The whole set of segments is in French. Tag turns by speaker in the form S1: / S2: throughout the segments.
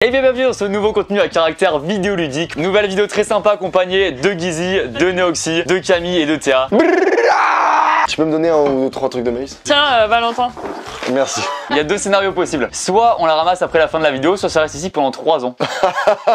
S1: Et bien bienvenue dans ce nouveau contenu à caractère vidéoludique. Nouvelle vidéo très sympa accompagnée de Guizy, de Neoxy, de Camille et de Théa.
S2: Tu peux me donner un ou trois trucs de maïs?
S3: Tiens, Valentin.
S2: Merci.
S1: Il y a deux scénarios possibles. Soit on la ramasse après la fin de la vidéo, soit ça reste ici pendant 3 ans.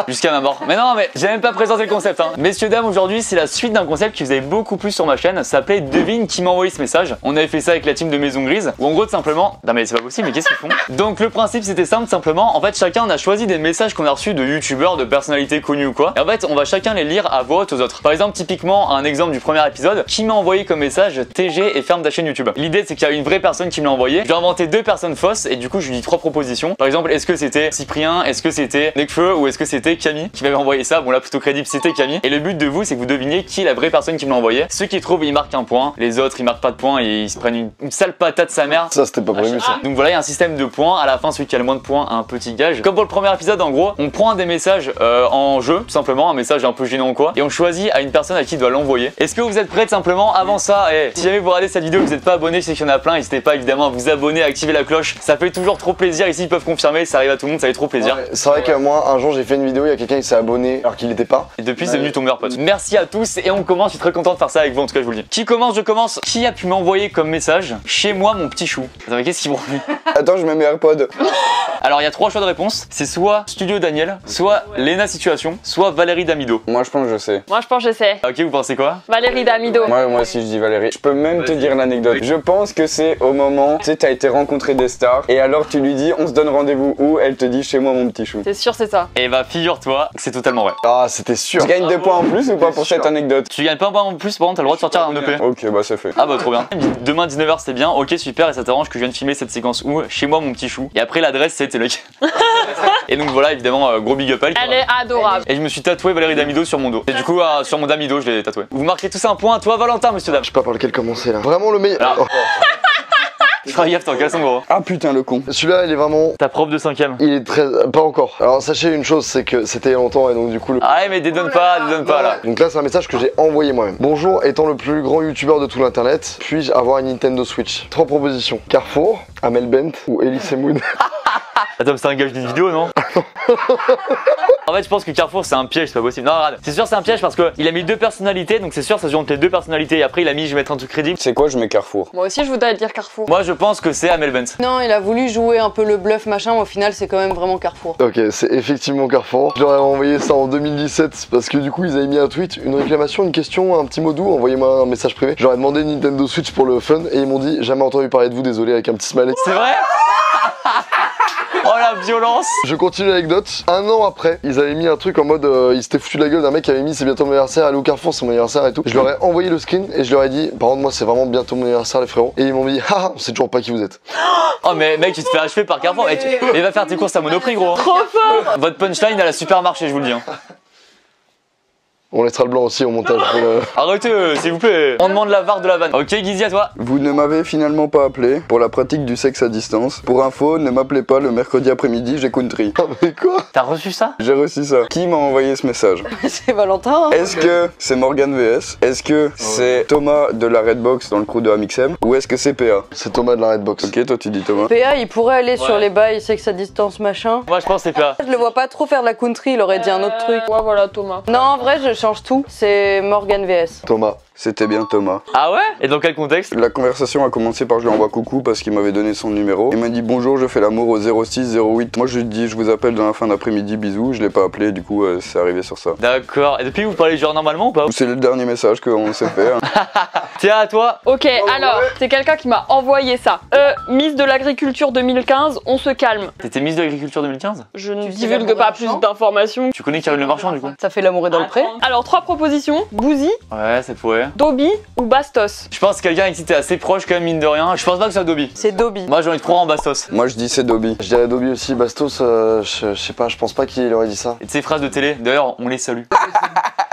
S1: Jusqu'à ma mort. Mais non, mais j'ai même pas présenté le concept. Messieurs, dames, aujourd'hui, c'est la suite d'un concept qui faisait beaucoup plus sur ma chaîne. Ça s'appelait Devine qui m'a envoyé ce message. On avait fait ça avec la team de Maison Grise. Où en gros, tout simplement. Non, mais c'est pas possible, mais qu'est-ce qu'ils font? Donc, le principe, c'était simple, simplement. En fait, chacun on a choisi des messages qu'on a reçus de youtubeurs, de personnalités connues ou quoi. Et en fait, on va chacun les lire à voix haute aux autres. Par exemple, typiquement, un exemple du premier épisode. Qui m'a envoyé comme message TG et ferme ta chaîne YouTube. L'idée, c'est qu'il y a une vraie personne qui me l'a envoyé. J'ai inventé 2 personnes fausses et du coup, je lui dis 3 propositions. Par exemple, est-ce que c'était Cyprien, est-ce que c'était Nekfeu ou est-ce que c'était Camille qui m'avait envoyé ça? Bon, là, plutôt crédible, c'était Camille. Et le but de vous, c'est que vous deviniez qui est la vraie personne qui me l'a envoyé. Ceux qui trouvent, ils marquent un point. Les autres, ils marquent pas de points et ils se prennent une sale patate sa mère.
S2: Ça, c'était pas prévu, ça.
S1: Donc voilà, il y a un système de points. À la fin, celui qui a le moins de points a un petit gage. Comme pour le premier épisode, en gros, on prend des messages en jeu, tout simplement, un message un peu gênant ou quoi, et on choisit à une personne à qui il doit l'envoyer. Est-ce que vous êtes prêts tout simplement? Avant ça, si jamais vous regardez cette vidéo, vous n'êtes pas abonné, je sais qu'il y en a plein, n'hésitez pas évidemment à vous abonner, à activer la cloche. Ça fait toujours trop plaisir. Ici, ils peuvent confirmer, ça arrive à tout le monde, ça fait trop plaisir.
S2: Ouais, c'est vrai que moi, un jour, j'ai fait une vidéo, il y a quelqu'un qui s'est abonné alors qu'il n'était pas.
S1: Et depuis, c'est devenu ton meilleur pote. Merci à tous et on commence. Je suis très content de faire ça avec vous, en tout cas, je vous le dis. Qui commence? Je commence. Qui a pu m'envoyer comme message? Chez moi, mon petit chou. Attends, mais qu'est-ce qu'ils vont?
S2: Attends, je mets mes AirPods.
S1: Alors, il y a 3 choix de réponse. C'est soit Studio Daniel, soit Lena Situation, soit Valérie Damido.
S4: Moi je pense que je sais.
S3: Moi je pense que je sais.
S1: Ok, vous pensez quoi?
S3: Valérie Damido.
S4: Moi aussi je dis Valérie. Je peux même te dire l'anecdote. Je pense que c'est au moment, tu sais, t'as été rencontrer des stars et alors tu lui dis on se donne rendez-vous où? Elle te dit chez moi mon petit chou.
S3: C'est sûr, c'est ça.
S1: Et bah, figure-toi que c'est totalement vrai.
S2: Ah, c'était sûr.
S4: Tu gagnes 2 points en plus ou pas pour cette anecdote?
S1: Tu gagnes pas un point en plus, par contre, t'as le droit de sortir un EP.
S4: Ok, bah c'est fait.
S1: Ah bah trop bien. Demain 19h c'était bien, ok super, et ça t'arrange que je vienne filmer cette séquence où? Chez moi mon petit chou. Et après l'adresse c'était le... Et donc voilà, évidemment, gros big up à elle.
S3: Elle est adorable.
S1: Et je me suis tatoué Valérie Damido sur mon dos. Et du coup, sur mon Damido, je l'ai tatoué. Vous marquez tous un point, toi Valentin, monsieur dame.
S2: Je sais pas par lequel commencer là. Vraiment le meilleur.
S1: Alors.
S2: Oh.
S1: Fais gaffe, t'es en caleçon gros.
S4: Ah putain le con.
S2: Celui-là, il est vraiment.
S1: Ta prof de 5ème.
S2: Il est très. Pas encore. Alors, sachez une chose, c'est que c'était il y a longtemps et donc du coup.
S1: Ah ouais, mais dédonne pas là.
S2: Donc là, c'est un message que j'ai envoyé moi-même. Bonjour, étant le plus grand youtubeur de tout l'internet, puis-je avoir une Nintendo Switch? 3 propositions. Carrefour, Amel Bent ou Elise Moon.
S1: Attends, c'est un gage d'une vidéo, non? En fait, je pense que Carrefour c'est un piège, c'est pas possible. Non, regarde, c'est sûr c'est un piège parce qu'il a mis 2 personnalités, donc c'est sûr ça se joue entre les 2 personnalités. Et après, il a mis, je vais mettre un truc crédible.
S4: C'est quoi? Je mets Carrefour.
S3: Moi aussi je voudrais dire Carrefour.
S1: Moi, je pense que c'est Amel Bent.
S5: Non, il a voulu jouer un peu le bluff machin, mais au final c'est quand même vraiment Carrefour.
S2: Ok, c'est effectivement Carrefour. Je leur ai envoyé ça en 2017 parce que du coup ils avaient mis un tweet, une réclamation, une question, un petit mot doux, envoyez-moi un message privé. Je leur ai demandé Nintendo Switch pour le fun et ils m'ont dit jamais entendu parler de vous, désolé, avec un petit smiley.
S1: C'est vrai? Oh la violence!
S2: Je continue l'anecdote. 1 an après, ils avaient mis un truc en mode ils s'étaient foutu de la gueule d'un mec qui avait mis c'est bientôt mon anniversaire, allez au Carrefour, c'est mon anniversaire et tout. Je leur ai envoyé le screen et je leur ai dit par contre moi c'est vraiment bientôt mon anniversaire les frérots. Et ils m'ont dit haha, on sait toujours pas qui vous êtes.
S1: Oh mais mec, tu te fais achever par Carrefour. Mais va faire tes courses à Monoprix gros.
S3: Trop fort.
S1: Votre punchline à la supermarché, je vous le dis.
S2: On laissera le blanc aussi au montage pour le...
S1: Arrêtez, s'il vous plaît. On demande la VAR de la vanne. Ok, Guizy, à toi.
S4: Vous ne m'avez finalement pas appelé pour la pratique du sexe à distance. Pour info, ne m'appelez pas le mercredi après-midi, j'ai country.
S2: Ah mais quoi?
S1: T'as reçu ça?
S4: J'ai reçu ça. Qui m'a envoyé ce message?
S5: C'est Valentin. Hein.
S4: Est-ce que c'est Morgan VS? Est-ce que c'est Thomas de la Redbox dans le crew de Amixem? Ou est-ce que c'est PA?
S2: C'est Thomas de la Redbox.
S4: Ok, toi tu dis Thomas.
S5: PA, il pourrait aller sur les bails sexe à distance machin.
S1: Moi, je pense que c'est pas.
S5: Je le vois pas trop faire de la country, il aurait dit un autre truc.
S3: Ouais, voilà, Thomas.
S5: Non, en vrai, je change tout. C'est Morgan VS.
S2: Thomas.
S4: C'était bien Thomas.
S1: Ah ouais? Et dans quel contexte?
S4: La conversation a commencé par je lui envoie coucou parce qu'il m'avait donné son numéro. Il m'a dit bonjour, je fais l'amour au 06 08. Moi je lui dis je vous appelle dans la fin d'après-midi, bisous. Je l'ai pas appelé, du coup c'est arrivé sur ça.
S1: D'accord. Et depuis, vous parlez genre normalement ou pas?
S4: C'est le dernier message qu'on s'est fait. Hein.
S1: Tiens, à toi.
S3: Ok, alors, c'est quelqu'un qui m'a envoyé ça. Miss de l'Agriculture 2015, on se calme.
S1: T'étais ministre de l'Agriculture 2015?
S3: Je ne
S5: Tu
S3: divulgue
S5: sais
S3: pas
S5: l'amour
S3: plus
S5: marchand
S3: d'informations.
S1: Tu connais Karine Le Marchand du coup?
S5: Ça fait l'amour est dans le pré.
S3: Alors, 3 propositions. Bouzy,
S1: Ouais, ça pourrait.
S3: Dobby ou Bastos.
S1: Je pense que quelqu'un avec qui t'es assez proche quand même, mine de rien. Je pense pas que ça soit Dobby.
S5: C'est Dobby.
S1: Moi, j'ai envie de croire en Bastos.
S4: Moi je dis c'est Dobby.
S2: Je dirais Dobby aussi, Bastos, je sais pas, je pense pas qu'il aurait dit ça.
S1: Et de ces phrases de télé, d'ailleurs, on les salue.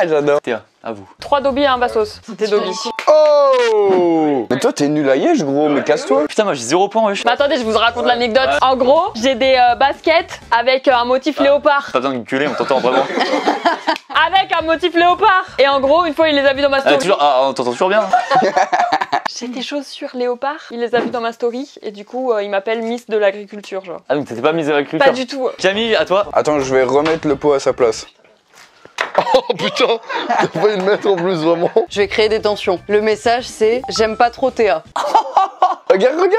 S4: J'adore.
S1: Théa, à vous.
S3: 3 Dobby et un Bastos. C'était Dobby.
S4: Oh! Mais toi t'es nul à Liège gros, mais casse-toi.
S1: Putain, moi j'ai 0 points, wesh.
S3: Bah attendez, je vous raconte l'anecdote. En gros, j'ai des baskets avec un motif léopard.
S1: Pas besoin de gueuler, on t'entend vraiment.
S3: Avec un motif léopard. Et en gros, une fois, il les a vus dans ma story.
S1: Toujours... Ah, on t'entend toujours bien.
S3: J'ai des chaussures léopard. Il les a vues dans ma story et du coup, il m'appelle Miss de l'agriculture, genre.
S1: Ah donc t'étais pas mise avec l'agriculture?
S3: Pas du tout.
S1: Camille, à toi.
S4: Attends, je vais remettre le pot à sa place.
S2: Oh putain, t'as failli le mettre en plus, vraiment.
S5: Je vais créer des tensions. Le message c'est j'aime pas trop Théa.
S4: Regarde, regarde.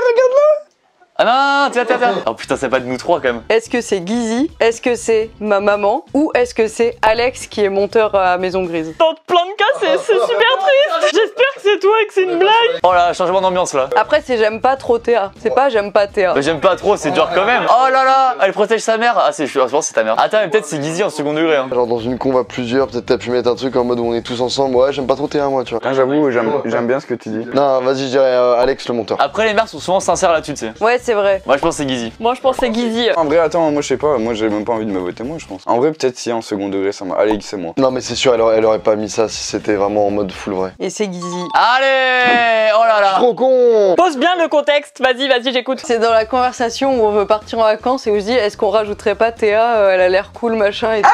S1: Ah non, tiens. Oh putain, c'est pas de nous trois quand même.
S5: Est-ce que c'est Guizy? Est-ce que c'est ma maman? Ou est-ce que c'est Alex qui est monteur à Maison Grise?
S3: Dans plein de cas, c'est super triste. J'espère que c'est toi et que c'est une blague.
S1: Oh là, changement d'ambiance là.
S5: Après c'est j'aime pas trop Théa. C'est pas j'aime pas Théa.
S1: Bah, j'aime pas trop, c'est dur quand même. Oh là là, elle protège sa mère. Ah, je pense que c'est ta mère. Attends, mais peut-être c'est Guizy en second degré. Hein.
S2: Genre dans une conve à plusieurs, peut-être t'as pu mettre un truc en mode où on est tous ensemble. Ouais, j'aime pas trop Théa, moi, tu vois.
S4: Ah, j'avoue, j'aime bien ce que tu dis.
S2: Non, vas-y, je dirais Alex le monteur.
S1: Après, les mères sont souvent sincères là-dessus, tu sais.
S5: Ouais c'est vrai.
S1: Moi, je pense que c'est Guizy.
S3: Moi, je pense que c'est Guizy.
S4: En vrai, attends, moi je sais pas, moi j'ai même pas envie de me voter, moi je pense. En vrai, peut-être si en second degré, ça m'a. Allez, c'est moi.
S2: Non, mais c'est sûr, elle aurait pas mis ça si c'était vraiment en mode full vrai.
S5: Et c'est Guizy.
S1: Allez, oh là là.
S2: Trop con.
S3: Pose bien le contexte. Vas-y, j'écoute.
S5: C'est dans la conversation où on veut partir en vacances et où je dis est-ce qu'on rajouterait pas Théa, elle a l'air cool machin et tout.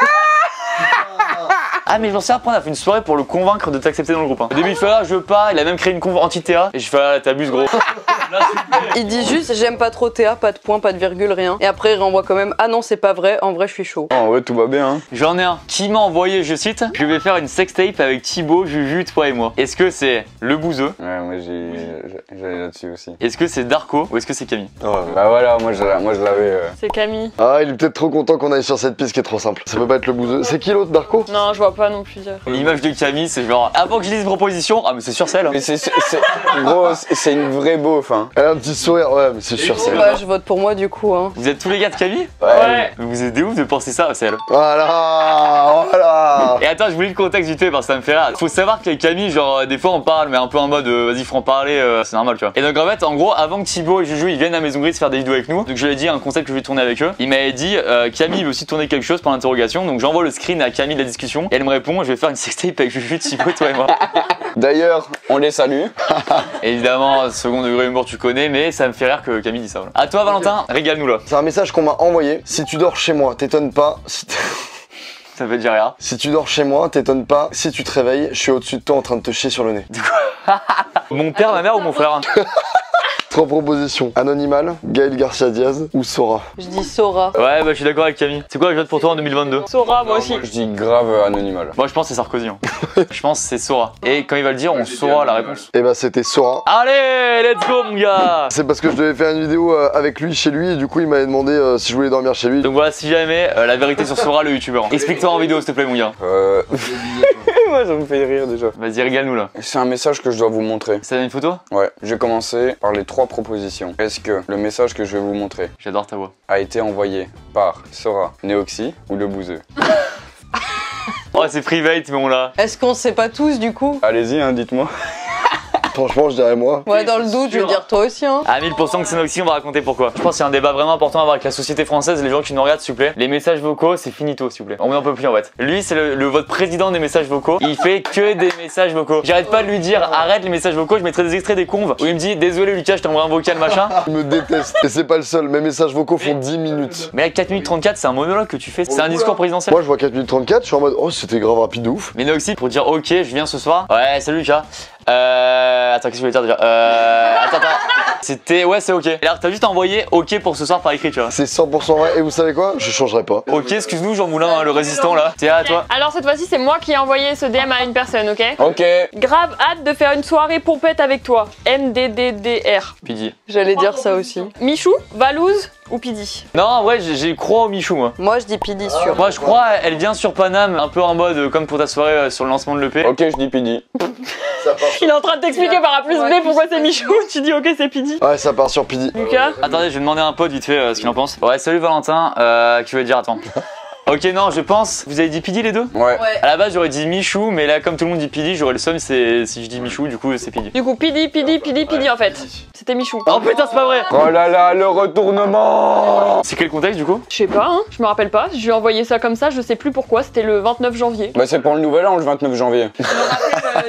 S1: Ah, mais j'en sais après, on a fait une soirée pour le convaincre de t'accepter dans le groupe. Hein. Au début, il fait ah, je veux pas. Il a même créé une conve anti-Théa. Et je fais ah, t'abuses gros.
S5: Il dit juste j'aime pas trop Théa, pas de point, pas de virgule, rien. Et après il renvoie quand même ah non c'est pas vrai, en vrai je suis chaud.
S4: En vrai, tout va bien, hein.
S1: J'en ai un qui m'a envoyé, je cite, je vais faire une sextape avec Thibaut, Juju, toi et moi. Est-ce que c'est le bouseux?
S4: Ouais, moi j'allais là-dessus aussi.
S1: Est-ce que c'est Darko ou est-ce que c'est Camille?
S4: Bah voilà, moi je l'avais.
S3: C'est Camille.
S2: Ah, il est peut-être trop content qu'on aille sur cette piste qui est trop simple. Ça peut pas être le bouseux. C'est qui l'autre, Darko?
S3: Non, je vois pas non plus.
S1: L'image de Camille, c'est genre avant que je lise une proposition, ah mais c'est sûr celle. Hein.
S4: Mais gros, c'est une vraie beauf, hein.
S2: Elle a un petit sourire, ouais, mais c'est sûr, c'est elle.
S5: Bah je vote pour moi du coup hein.
S1: Vous êtes tous les gars de Camille?
S3: Ouais.
S1: Mais vous êtes des ouf de penser ça, c'est elle.
S2: Voilà.
S1: Et attends, je vous lis le contexte vite fait parce que ça me fait rire. Faut savoir qu'avec Camille, genre des fois on parle, mais un peu en mode vas-y, faut en parler, c'est normal, tu vois. Et donc en fait, en gros, avant que Thibaut et Juju ils viennent à Maison Grise faire des vidéos avec nous, donc je lui ai dit un concept que je vais tourner avec eux. Il m'avait dit Camille veut aussi tourner quelque chose pour l'interrogation, donc j'envoie le screen à Camille de la discussion et elle me répond je vais faire une sextape avec Juju, Thibaut, toi et moi.
S4: D'ailleurs, on les salue.
S1: Évidemment, second degré humour, tu connais, mais ça me fait rire que Camille dit ça. Voilà. À toi, Valentin, régale-nous là.
S2: C'est un message qu'on m'a envoyé. Si tu dors chez moi, t'étonnes pas.
S1: Ça veut dire rien.
S2: Si tu dors chez moi, t'étonnes pas. Si tu te réveilles, je suis au-dessus de toi en train de te chier sur le nez.
S1: Mon père, ma mère ou mon frère?
S2: Trois propositions. Anonymal, Gaël Garcia Diaz ou Sora.
S5: Je dis Sora.
S1: Ouais, bah je suis d'accord avec Camille. C'est quoi, je vote pour toi en 2022?
S3: Sora, moi aussi.
S4: Je dis grave anonymal.
S1: Moi, je pense que c'est Sarkozy. Hein. Je pense que c'est Sora. Et quand il va le dire, on saura la réponse.
S2: Et bah c'était Sora.
S1: Allez, let's go, mon gars!
S2: C'est parce que je devais faire une vidéo avec lui chez lui et du coup il m'avait demandé si je voulais dormir chez lui.
S1: Donc voilà, si jamais, la vérité sur Sora, le youtubeur. Explique-toi en vidéo, s'il te plaît, mon gars.
S4: Moi, ça me fait rire déjà.
S1: Vas-y, régale-nous là.
S4: C'est un message que je dois vous montrer.
S1: C'est une photo?
S4: Ouais, je vais commencer par les trois propositions. Est-ce que le message que je vais vous montrer
S1: J'adore ta voix.
S4: a été envoyé par Sora, Neoxy ou le bouseux?
S1: Oh, c'est private, mais on l'a.
S5: Est-ce qu'on sait pas tous du coup?
S4: Allez-y, hein, dites-moi.
S2: Franchement je dirais moi.
S5: Ouais dans le doute je vais dire toi aussi hein.
S1: À 1000% que c'est Noxy, on va raconter pourquoi. Je pense qu'il y a un débat vraiment important à avoir avec la société française, les gens qui nous regardent, s'il vous plaît. Les messages vocaux, c'est finito, s'il vous plaît. On n'en peut plus en fait. Lui, c'est votre président des messages vocaux. Il fait que des messages vocaux. J'arrête pas de lui dire arrête les messages vocaux. Je mettrai des extraits des conves où il me dit désolé Lucas, je t'envoie un vocal machin.
S2: Il me déteste. Et c'est pas le seul, mes messages vocaux font 10 minutes.
S1: Mais à 4 minutes 34, c'est un monologue que tu fais. C'est un discours présidentiel.
S2: Moi je vois 4 minutes 34, je suis en mode oh c'était grave rapide de ouf.
S1: Mais Noxy, pour dire ok, je viens ce soir. Ouais, salut Lucas. Attends, qu'est-ce que je voulais dire déjà? Attends. C'était, ouais, c'est ok. Et alors, t'as juste envoyé ok pour ce soir par écrit, tu vois.
S2: C'est 100% vrai et vous savez quoi? Je changerai pas.
S1: Ok, excuse-nous, Jean Moulin, hein, le résistant là. Tiens, à toi.
S3: Alors cette fois-ci, c'est moi qui ai envoyé ce DM à une personne, ok?
S4: Ok.
S3: Grave hâte de faire une soirée pompette avec toi. MDDDR.
S1: Pidi.
S5: J'allais dire ça aussi.
S3: Michou, Valouz ou Pidi?
S1: Non, ouais, j'ai crois au Michou, moi.
S5: Moi je dis Pidi sûr.
S1: Moi, je crois, elle vient sur Paname, un peu en mode comme pour ta soirée sur le lancement de l'EP.
S4: Ok, je dis Pidi.
S3: Il est en train de t'expliquer par A plus B pourquoi c'est Michou. Tu dis ok, c'est Pidi.
S2: Ouais ça part sur Pidi.
S3: Lucas?
S1: Attendez, je vais demander à un pote vite fait ce qu'il en pense. Ouais, salut Valentin, qui veut dire, attends. Ok, non, je pense. Vous avez dit Pidi les deux?
S4: Ouais.
S1: À la base, j'aurais dit Michou, mais là, comme tout le monde dit Pidi, j'aurais le seum si je dis Michou, du coup, c'est Pidi.
S3: Du coup, Pidi en fait. C'était Michou.
S1: Oh putain, c'est pas vrai!
S4: Oh là là, le retournement.
S1: C'est quel contexte du coup?
S3: Je sais pas, hein, je me rappelle pas. Je lui ai envoyé ça comme ça, je sais plus pourquoi. C'était le 29 janvier.
S4: Bah c'est pour le nouvel an, le 29 janvier.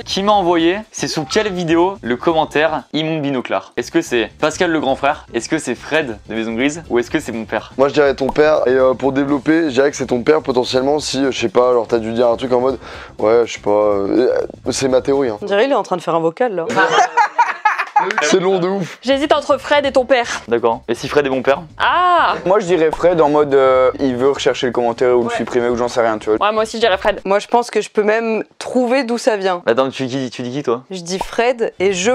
S1: Qui m'a envoyé? C'est sous quelle vidéo le commentaire immonde binoclard? Est-ce que c'est Pascal le grand frère? Est-ce que c'est Fred de Maison Grise? Ou est-ce que c'est mon père?
S2: Moi je dirais ton père et pour développer, je dirais que c'est ton père potentiellement si je sais pas, alors t'as dû dire un truc en mode ouais je sais pas, c'est ma théorie hein.
S5: On dirait il est en train de faire un vocal là.
S2: C'est long de ouf.
S3: J'hésite entre Fred et ton père.
S1: D'accord. Et si Fred est bon père?
S3: Ah.
S4: Moi je dirais Fred en mode il veut rechercher le commentaire ou le supprimer ou j'en sais rien, tu vois.
S3: Ouais, moi aussi je dirais Fred.
S5: Moi je pense que je peux même trouver d'où ça vient.
S1: Attends, tu dis qui toi?
S5: Je dis Fred et je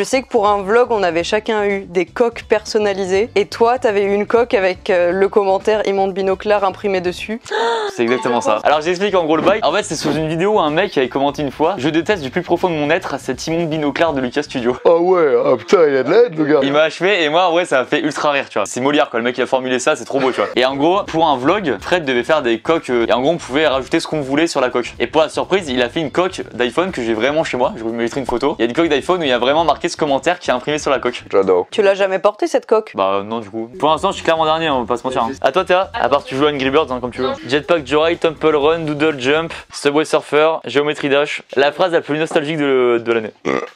S5: sais que pour un vlog on avait chacun eu des coques personnalisées et toi t'avais eu une coque avec le commentaire immonde binoclard imprimé dessus.
S1: C'est exactement ça. Alors j'explique en gros le bail. En fait c'est sous une vidéo où un mec avait commenté une fois: je déteste du plus profond de mon être cet immonde binoclard de Lucas Studio.
S2: Ah ouais, ah putain, il a de l'aide le gars.
S1: Il m'a achevé et moi en vrai ça m'a fait ultra rire, tu vois. C'est Molière quoi, le mec qui a formulé ça, c'est trop beau, tu vois. Et en gros pour un vlog, Fred devait faire des coques et en gros on pouvait rajouter ce qu'on voulait sur la coque. Et pour la surprise il a fait une coque d'iPhone que j'ai vraiment chez moi. Je vous mettrai une photo. Il y a une coque d'iPhone où il y a vraiment marqué ce commentaire qui est imprimé sur la coque.
S4: J'adore.
S5: Tu l'as jamais porté cette coque?
S1: Bah non du coup. Pour l'instant je suis clairement dernier, on va pas se mentir. À toi Théa, à part tu joues à Angry Birds hein, comme tu veux. Jetpack Joyride, Temple Run, Doodle Jump, Subway Surfer, Geometry Dash. La phrase la plus nostalgique de l'année.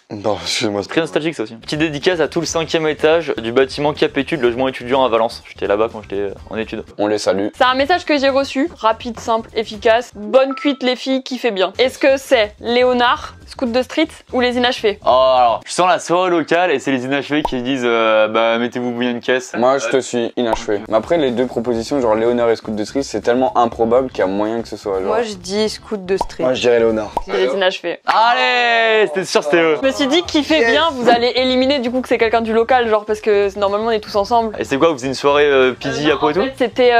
S2: Non, excusez-moi.
S1: Très nostalgique ça aussi. Petite dédicace à tout le 5e étage du bâtiment Cap Études, logement étudiant à Valence. J'étais là-bas quand j'étais en études.
S4: On les salue.
S3: C'est un message que j'ai reçu, rapide, simple, efficace. Bonne cuite les filles, kiffez bien. Est-ce que c'est Léonard, Scout de Street ou les inachevés?
S1: Oh alors, je sens la soirée locale et c'est les inachevés qui disent bah mettez-vous bien une caisse.
S4: Moi je te suis inachevé. Mais après les deux propositions, genre Léonard et Scout de Street, c'est tellement improbable qu'il y a moyen que ce soit. Genre...
S5: Moi je dis Scout de Street.
S2: Moi je dirais Léonard.
S3: C'est les inachevés.
S1: Allez, c'était sûr c'était eux.
S3: Je me suis dit kiffez bien, vous allez éliminer du coup que c'est quelqu'un du local, genre parce que normalement on est tous ensemble.
S1: Et c'est quoi, vous faisiez une soirée Pidi à quoi et tout?
S3: C'était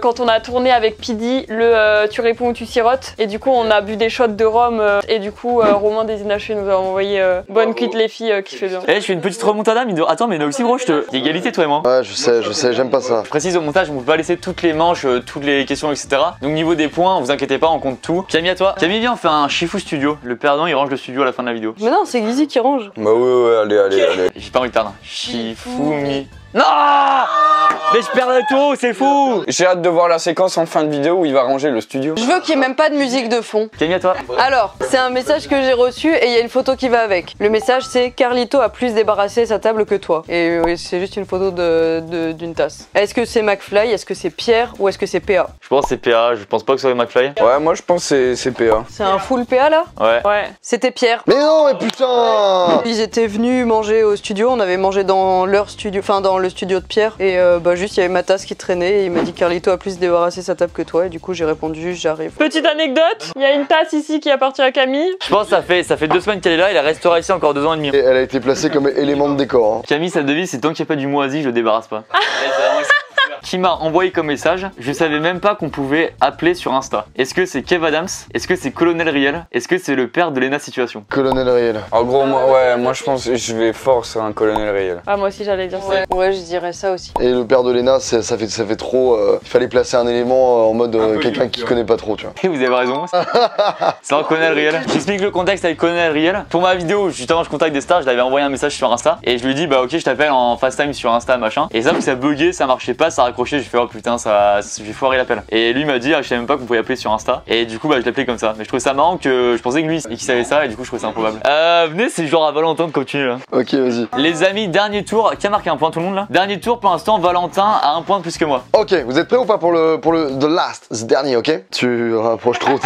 S3: quand on a tourné avec Pidi le tu réponds ou tu sirotes et du coup on a bu des shots de rhum et du coup Romain des inachevés nous a envoyé bonne cuite les filles kiffez bien.
S1: Eh, je fais une petite remontada, mais attends, mais là aussi gros, il y a égalité toi et moi.
S2: Ouais, je sais, j'aime pas ça.
S1: Je précise au montage, on peut pas laisser toutes les manches, toutes les questions, etc. Donc niveau des points, vous inquiétez pas, on compte tout. Camille à toi. Camille viens, on fait un Shifu Studio. Le perdant, il range le studio à la fin de la vidéo.
S5: Mais non, c'est Gizzy qui range.
S4: Bah ouais, allez.
S1: J'ai pas envie de perdre. Shifumi. Non! Mais je perdrai tout, c'est fou!
S4: J'ai hâte de voir la séquence en fin de vidéo où il va ranger le studio.
S5: Je veux qu'il n'y ait même pas de musique de fond.
S1: Camille à toi.
S5: Alors, c'est un message que j'ai reçu et il y a une photo qui va avec. Le message c'est Carlito a plus débarrassé sa table que toi. Et c'est juste une photo d'une tasse. Est-ce que c'est McFly, est-ce que c'est Pierre ou est-ce que c'est PA?
S1: Je pense que c'est PA, je pense pas que ce soit McFly.
S4: Ouais, moi je pense que c'est PA.
S5: C'est un full PA là?
S1: Ouais.
S3: Ouais.
S5: C'était Pierre.
S2: Mais non, mais putain.
S5: Ils étaient venus manger au studio, on avait mangé dans leur studio, enfin dans le studio de Pierre. Et bah juste il y avait ma tasse qui traînait et il m'a dit Carlito a plus débarrassé sa table que toi. Et du coup j'ai répondu j'arrive.
S3: Petite anecdote, il y a une tasse ici qui appartient à Camille.
S1: Je pense que ça fait 2 semaines qu'elle est là, elle restera ici encore 2 ans et demi.
S2: Et elle a été placée comme élément de décor. Hein.
S1: Camille, sa devise, c'est tant qu'il n'y a pas du moisi, je le débarrasse pas. Qui m'a envoyé comme message: je savais même pas qu'on pouvait appeler sur Insta. Est-ce que c'est Kev Adams? Est-ce que c'est Colonel Riel? Est-ce que c'est le père de Lena Situation?
S2: Colonel Riel.
S4: En gros, moi je pense que je vais fort sur un colonel réel.
S3: Ah moi aussi j'allais dire ça.
S5: Ouais, je dirais ça aussi.
S2: Et le père de Lena, ça fait trop. Il fallait placer un élément en mode quelqu'un qui connaît pas trop, tu vois.
S1: Et vous avez raison. C'est un Colonel Riel. J'explique le contexte avec Colonel Riel. Pour ma vidéo, justement, je contacte des stars, je l'avais envoyé un message sur Insta et je lui dis bah ok, je t'appelle en FaceTime sur Insta machin. Et ça, ça buguait, ça marchait pas, ça raccrochait. Je fais oh putain, j'ai foiré l'appel. Et lui m'a dit ah, je savais même pas qu'on pouvait appeler sur Insta. Et du coup bah je l'appelais comme ça. Mais je trouvais ça marrant que je pensais que lui il savait ça et du coup je trouvais ça improbable. Venez, c'est genre à Valentin de continuer là.
S2: Ok, vas-y.
S1: Les amis, dernier tour. Qui a marqué un point tout le monde là? Dernier tour pour l'instant, Valentin a 1 point de plus que moi.
S2: Ok, vous êtes prêts ou pas pour le The Last, ce dernier, ok? Tu rapproches trop.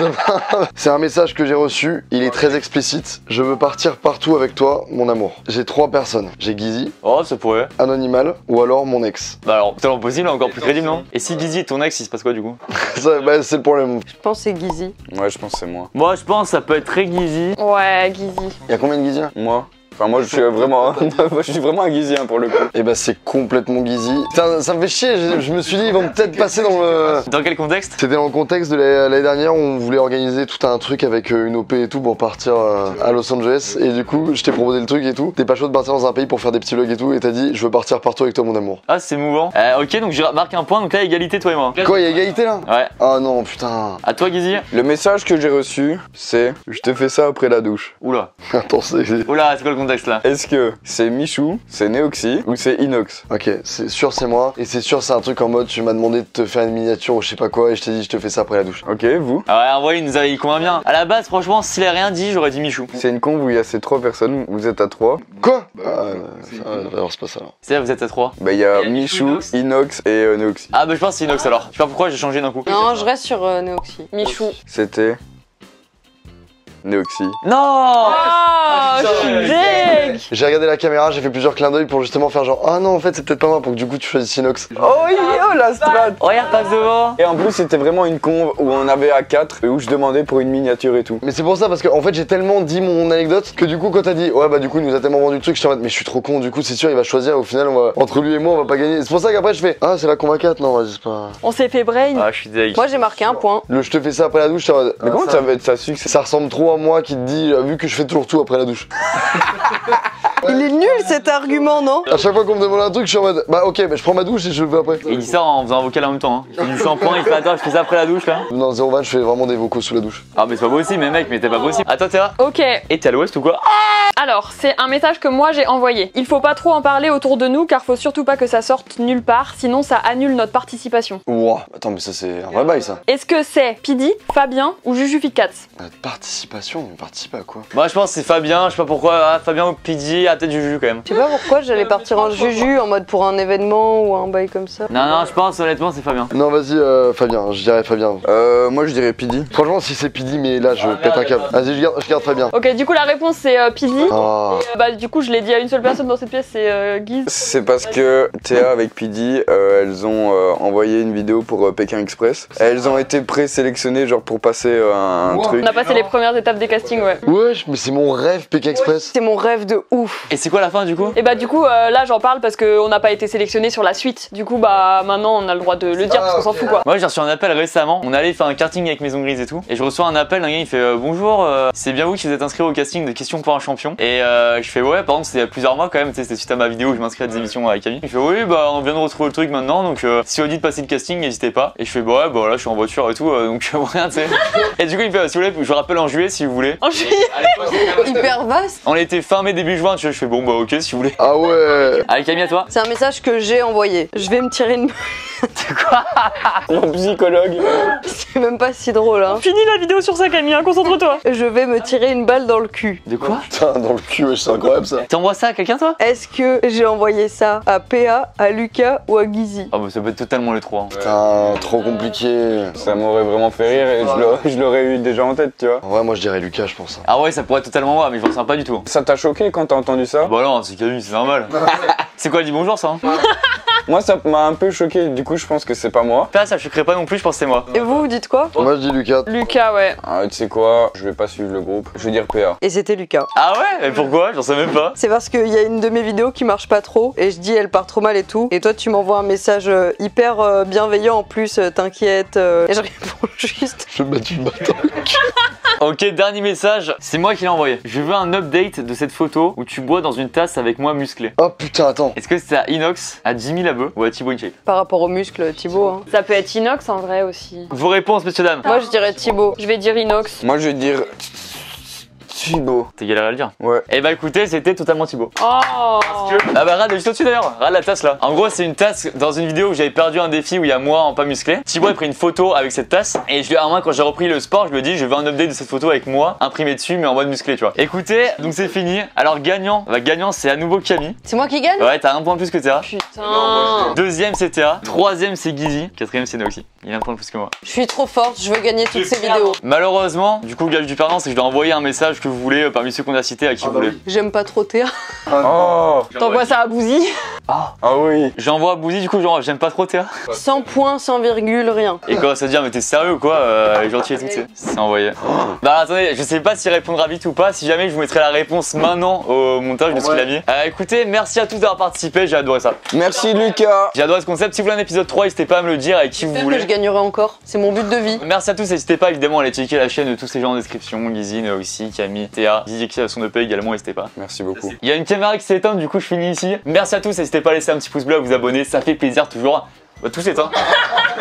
S2: C'est un message que j'ai reçu, il est très explicite. Je veux partir partout avec toi, mon amour. J'ai 3 personnes. J'ai Gizzy,
S1: Oh, ça pourrait.
S2: un animal ou alors mon ex.
S1: Bah alors, totalement possible, encore plus crédible, non? Et si Gizzy est ton ex, il se passe quoi du coup?
S2: Ça, bah, c'est le problème.
S5: Je pense que c'est Gizzy.
S4: Ouais, je pense que c'est moi.
S1: Moi, je pense que ça peut être très Gizzy.
S3: Ouais, Gizzy.
S2: Il y a combien de Gizzy?
S4: Moi moi je suis vraiment un guisien pour le coup.
S2: Et bah c'est complètement Gizzy. Ça me fait chier, je me suis dit ils vont peut-être passer dans le...
S1: Dans quel contexte?
S2: C'était dans le contexte de l'année dernière où on voulait organiser tout un truc avec une OP et tout pour partir à Los Angeles. Et du coup je t'ai proposé le truc et tout. T'es pas chaud de partir dans un pays pour faire des petits vlogs et tout. Et t'as dit je veux partir partout avec toi mon amour.
S1: Ah, c'est mouvant. Ok, donc je marque un point, donc là, égalité toi et moi.
S2: Quoi, il y a égalité là?
S1: Ouais.
S2: Ah non putain.
S1: À toi, Gizzy.
S4: Le message que j'ai reçu, c'est je te fais ça après la douche.
S1: Oula.
S2: Attends, c'est...
S1: Oula, c'est quoi le contexte là?
S4: Est-ce que c'est Michou, c'est Neoxy ou c'est Inox?
S2: Ok, c'est sûr c'est moi. Et c'est sûr c'est un truc en mode tu m'as demandé de te faire une miniature ou je sais pas quoi. Et je t'ai dit je te fais ça après la douche.
S4: Ok, vous?
S1: Ah ouais, en vrai, il convainc bien. À la base, franchement, s'il avait rien dit, j'aurais dit Michou.
S4: C'est une conve où il y a ces 3 personnes, vous êtes à 3.
S2: Quoi? Alors c'est pas ça là.
S1: C'est-à-dire, vous êtes à 3.
S4: Bah il y a Michou, Inox et Neoxy.
S1: Ah, bah je pense que c'est Inox alors. Je sais pas pourquoi j'ai changé d'un coup.
S5: Non, je reste sur Neoxy.
S3: Michou.
S4: C'était Néoxy.
S1: Non.
S3: Ah, je suis deg.
S2: J'ai regardé la caméra, j'ai fait plusieurs clins d'œil pour justement faire genre ah non en fait c'est peut-être pas moi pour que du coup tu choisisses Inox.
S4: Oh oui, oh la strat.
S1: Regarde, passe devant.
S4: Et en plus c'était vraiment une conve où on avait à 4 et où je demandais pour une miniature et tout.
S2: Mais c'est pour ça parce que en fait j'ai tellement dit mon anecdote que du coup quand t'as dit ouais bah du coup il nous a tellement vendu le truc, j'étais en mode mais je suis trop con, du coup c'est sûr il va choisir, au final on va, entre lui et moi on va pas gagner. C'est pour ça qu'après je fais ah c'est la combat 4, non vas-y c'est pas.
S3: On s'est fait brain.
S1: Ah, je suis deg.
S5: Moi j'ai marqué un point.
S2: Le je te fais ça après la douche, j'étais en mode
S4: Mais comment ça va être ça succès?
S2: ça ressemble trop à moi qui te dit vu que je fais toujours tout après la douche.
S5: Il est nul cet argument, non?
S2: À chaque fois qu'on me demande un truc je suis en mode bah ok bah je prends ma douche et je le fais après.
S1: Il dit ça en faisant un vocal en même temps. Hein. Il fait du shampoing, il fait attends, je fais ça après la douche là.
S2: Non 0 je fais vraiment des vocaux sous la douche.
S1: Ah, mais c'est pas possible, mais mec, mais t'es pas possible. Attends, t'es là.
S3: Ok.
S1: Et t'es à l'ouest ou quoi?
S3: Alors, c'est un message que moi j'ai envoyé. Il faut pas trop en parler autour de nous car faut surtout pas que ça sorte nulle part, sinon ça annule notre participation.
S2: Ouah attends mais ça c'est un vrai bail ça.
S3: Est-ce que c'est Pidi, Fabien ou Jujufitcats?
S2: Participation, mais participe à quoi?
S1: Moi, je pense que c'est Fabien, je sais pas pourquoi. Ah, Fabien ou Pidi, ah, peut-être Juju quand même.
S5: Je sais pas pourquoi j'allais partir en juju en mode pour un événement ou un bail comme ça.
S1: Non, non, je pense honnêtement, c'est Fabien.
S2: Non vas-y Fabien, je dirais Fabien.
S4: Moi je dirais Pidi.
S2: Franchement si c'est Pidi mais là je pète un câble. Vas-y je garde Fabien.
S3: Ok, du coup la réponse c'est Pidi.
S2: Ah.
S3: Bah du coup je l'ai dit à une seule personne dans cette pièce, c'est Guise.
S4: C'est parce que Théa avec Pidi, elles ont envoyé une vidéo pour Pékin Express. Elles ont été présélectionnées genre pour passer un truc.
S3: On a passé les premières étapes des castings, ouais.
S2: Wesh mais c'est mon rêve Pékin Express.
S5: C'est mon rêve de ouf.
S1: Et c'est quoi la fin du coup?
S3: Et bah du coup là j'en parle parce qu'on n'a pas été sélectionné sur la suite. Du coup bah maintenant on a le droit de le dire parce qu'on s'en fout quoi.
S1: Moi j'ai reçu un appel récemment, on allait faire un karting avec Maison Grise et tout, et je reçois un appel d'un gars, il fait bonjour, c'est bien vous qui vous êtes inscrit au casting de questions pour un champion. Et je fais ouais, par contre c'était il y a plusieurs mois quand même, tu sais, c'était suite à ma vidéo où je m'inscris à des émissions avec Camille. Il fait oui bah on vient de retrouver le truc maintenant, donc si vous dites de passer le casting n'hésitez pas. Et je fais bah ouais bah là je suis en voiture et tout, donc rien tu sais. Et du coup il fait si vous voulez je vous rappelle en juillet si vous voulez.
S3: En juillet.
S5: Hyper vaste.
S1: On était fin mai début juin, tu vois, je fais bon bah ok si vous voulez.
S2: Ah ouais.
S1: Allez Camille à toi.
S5: C'est un message que j'ai envoyé. Je vais me tirer une...
S1: C'est quoi?
S4: Mon psychologue.
S5: C'est même pas si drôle hein.
S3: Finis la vidéo sur ça Camille, hein, concentre-toi.
S5: Je vais me tirer une balle dans le cul.
S1: De quoi?
S2: Putain dans le cul wesh c'est incroyable ça.
S1: T'envoies ça à quelqu'un toi?
S5: Est-ce que j'ai envoyé ça à PA, à Lucas ou à Guizy?
S1: Ah bah ça peut être totalement les trois. Hein.
S2: Putain trop compliqué.
S4: Ça m'aurait vraiment fait rire et je l'aurais eu déjà en tête, tu vois.
S2: Ouais moi je dirais Lucas je pense.
S1: Ah ouais ça pourrait être totalement moi mais je m'en sens pas du tout.
S4: Ça t'a choqué quand t'as entendu ça?
S1: Bah non c'est Camille c'est normal. C'est quoi elle dit bonjour ça hein?
S4: Moi ça m'a un peu choqué, du coup je pense que c'est pas moi.
S1: Pas ça je choquerai pas non plus je pense que c'est moi.
S5: Et vous dites quoi?
S2: Moi je dis Lucas.
S3: Lucas ouais.
S4: Ah, tu sais quoi, je vais pas suivre le groupe, je vais dire PA.
S5: Et c'était Lucas.
S1: Ah ouais? Et pourquoi? J'en sais même pas.
S5: C'est parce qu'il y a une de mes vidéos qui marche pas trop et je dis elle part trop mal et tout. Et toi tu m'envoies un message hyper bienveillant en plus, t'inquiète. Et je réponds juste.
S2: Je vais me mettre une balle dans le cul.
S1: Ok dernier message, c'est moi qui l'ai envoyé. Je veux un update de cette photo où tu bois dans une tasse avec moi musclé.
S2: Oh putain attends.
S1: Est-ce que c'est à Inox, à Jimmy Labeu ou à Thibaut InShape?
S5: Par rapport aux muscles, Thibaut. Hein.
S3: Ça peut être Inox en vrai aussi.
S1: Vos réponses messieurs dames.
S5: Moi je dirais Thibaut.
S3: Je vais dire Inox.
S4: Moi je vais dire Thibaut.
S1: T'es galéré à le dire.
S4: Ouais.
S1: Et bah écoutez c'était totalement Thibaut.
S3: Oh.
S1: Ah bah regarde juste au-dessus d'ailleurs, regarde la tasse là. En gros c'est une tasse dans une vidéo où j'avais perdu un défi où il y a moi en pas musclé. Thibaut a pris une photo avec cette tasse et je lui à moi quand j'ai repris le sport je lui ai dit je veux un update de cette photo avec moi imprimé dessus mais en mode musclé tu vois. Écoutez donc c'est fini. Alors gagnant, bah gagnant c'est à nouveau Camille.
S5: C'est moi qui gagne?
S1: Ouais t'as un point de plus que Théa.
S3: Putain.
S1: Deuxième c'est Théa. Troisième c'est Guizy. Quatrième c'est Noxy. Il a un point de plus que moi.
S5: Je suis trop forte, je veux gagner toutes ces vidéos.
S1: Malheureusement du coup le gage du perdant c'est que je dois envoyer un message que vous voulez parmi ceux qu'on a cités à qui vous voulez.
S5: J'aime pas trop Théa.
S4: Oh.
S3: T'envoies ça à Bouzy.
S4: Ah oui.
S1: J'envoie à Bouzy du coup genre j'aime pas trop Théa.
S5: 100 points, sans virgule, rien.
S1: Et quoi ça veut dire mais t'es sérieux ou quoi elle est gentille et tout c'est envoyé. Bah attendez je sais pas s'il répondra vite ou pas. Si jamais je vous mettrai la réponse maintenant au montage de ce qu'il a mis. Écoutez merci à tous d'avoir participé j'ai adoré ça.
S4: Merci Lucas.
S1: J'ai adoré ce concept. Si vous voulez un épisode 3 n'hésitez pas à me le dire avec qui vous
S5: J'espère
S1: voulez.
S5: que je gagnerai encore, c'est mon but de vie.
S1: Merci à tous, n'hésitez pas évidemment à aller checker la chaîne de tous ces gens en description, Guizine aussi, Camille, Théa, Didier qui a son EP également, n'hésitez pas.
S4: Merci beaucoup.
S1: Il y a une caméra qui s'est éteinte, du coup je finis ici. Merci à tous, n'hésitez pas à laisser un petit pouce bleu, à vous abonner, ça fait plaisir toujours. Bah, tout s'éteint.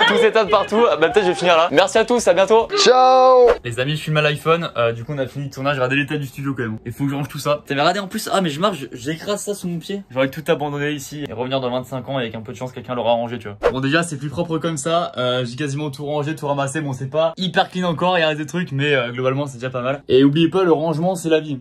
S1: Tout s'éteint de partout. Bah peut-être je vais finir là. Merci à tous, à bientôt.
S2: Ciao.
S1: Les amis, je filme à l'iPhone. Du coup on a fini le tournage, regardez l'état du studio quand même. Il faut que je range tout ça. T'avais regardé en plus, ah mais je marche, j'écrase ça sous mon pied. J'aurais tout abandonné ici et revenir dans 25 ans et avec un peu de chance quelqu'un l'aura rangé tu vois. Bon déjà c'est plus propre comme ça. J'ai quasiment tout rangé, tout ramassé. Bon c'est pas hyper clean encore, il y a des trucs mais globalement c'est déjà pas mal. Et oubliez pas le rangement c'est la vie.